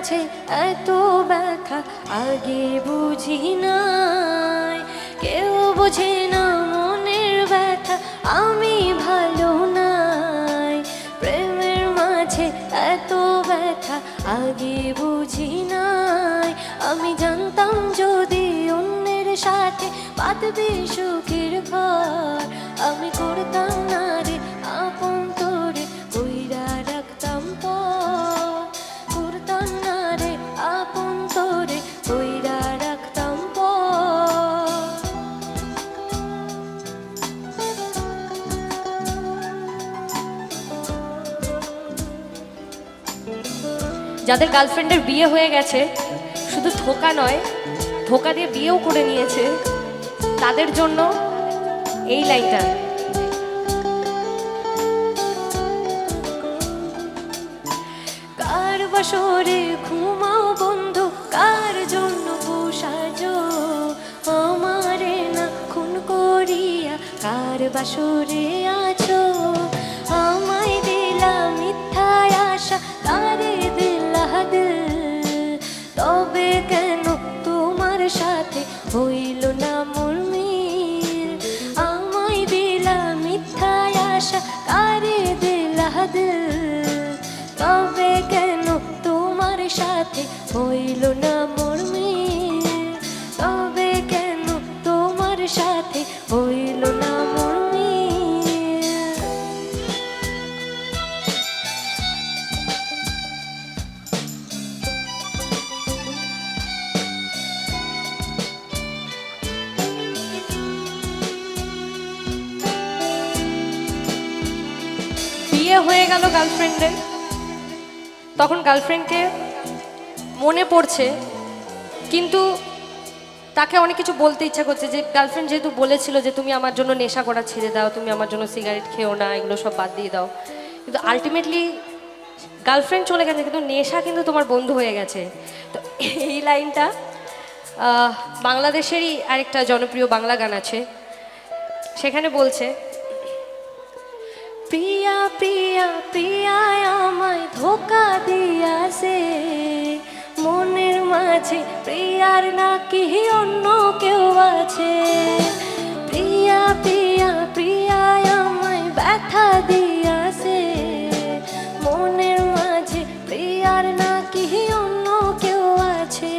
মাঝে এত ব্যথা আগে বুঝি নাই, কেউ বোঝে না মনের ব্যথা আমি ভালো নাই। প্রেমের মাঝে এত ব্যথা আগে বুঝি নাই, আমি জানতাম যদি অন্যের সাথে বাঁধবে সুখের ঘর, আমি করতাম না রে আপন তোরে কইরা রাখতাম পর, করতাম না রে আপন তোরে কইরা রাখতাম পর। যাদের গার্লফ্রেন্ডের বিয়ে হয়ে গেছে, শুধু ধোকা নয় ধোকা দিয়ে বিয়েও করে নিয়েছে, তাদের জন্য এই লাইনটা। কার বাসরে ঘুমাও বন্ধু, কার জন্য বসাজো আমারে না খুন করিয়া, কার বাসরে আছো আমায় দিলা মিথ্যায় আশা, তারে দিলা দিল, তবে কেন তোমার সাথে হইল না মোর মিল, আমায় দিলা মিথ্যায় আশা তারে দিলা দিল, তবে কেন তোমার সাথে হইল না মোর মিল, তবে কেন তোমার সাথে হইল না মোর মিল। বিয়ে হয়ে গেল গার্লফ্রেন্ডের, তখন গার্লফ্রেন্ডকে মনে পড়ছে, কিন্তু তাকে অনেক কিছু বলতে ইচ্ছা করছে, যে গার্লফ্রেন্ড যেহেতু বলেছিল যে তুমি আমার জন্য নেশা করা ছেড়ে দাও, তুমি আমার জন্য সিগারেট খেও না, এগুলো সব বাদ দিয়ে দাও, কিন্তু আলটিমেটলি গার্লফ্রেন্ড চলে গেছে কিন্তু নেশা কিন্তু তোমার বন্ধু হয়ে গেছে। তো এই লাইনটা বাংলাদেশেরই আরেকটা জনপ্রিয় বাংলা গান আছে, সেখানে বলছে, প্রিয়া প্রিয়া প্রিয়া আমায় ধোকা দিয়াছে, মনের মাঝে প্রিয়ার নাকি অন্য কেউ আছে, প্রিয়া প্রিয়া প্রিয়া আমায় ব্যথা দিয়াছে, মনের মাঝে প্রিয়ার নাকি অন্য কেউ আছে,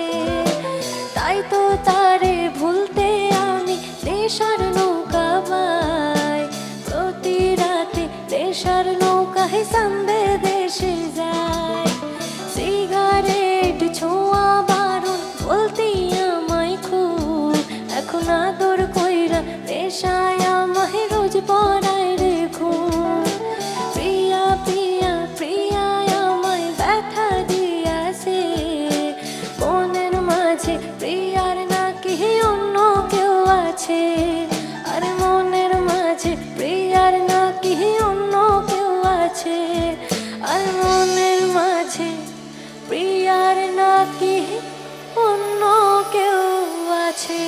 তাই তো তারে ভুলতে আমি নেশার নৌকা বাই, প্রতি রাতে নেশার নৌকায় সান্দে দেশে যায়, সিগারেট ছোঁয়া বারণ বলতে আমায় খুব, এখন আদর কইরা নেশায় আমায় রোজ পড়ায় রেখুন, প্রিয়া প্রিয়া প্রিয়া আমায় ব্যথা দিয়াছে, মনের মাঝে প্রিয়ার নাকি অন্য কেউ আছে, আর মনের মাঝে প্রিয়ার নাকি অন্য কেউ আছে, আর মনের মাঝে প্রিয়ার নাকি অন্য কেউ আছে।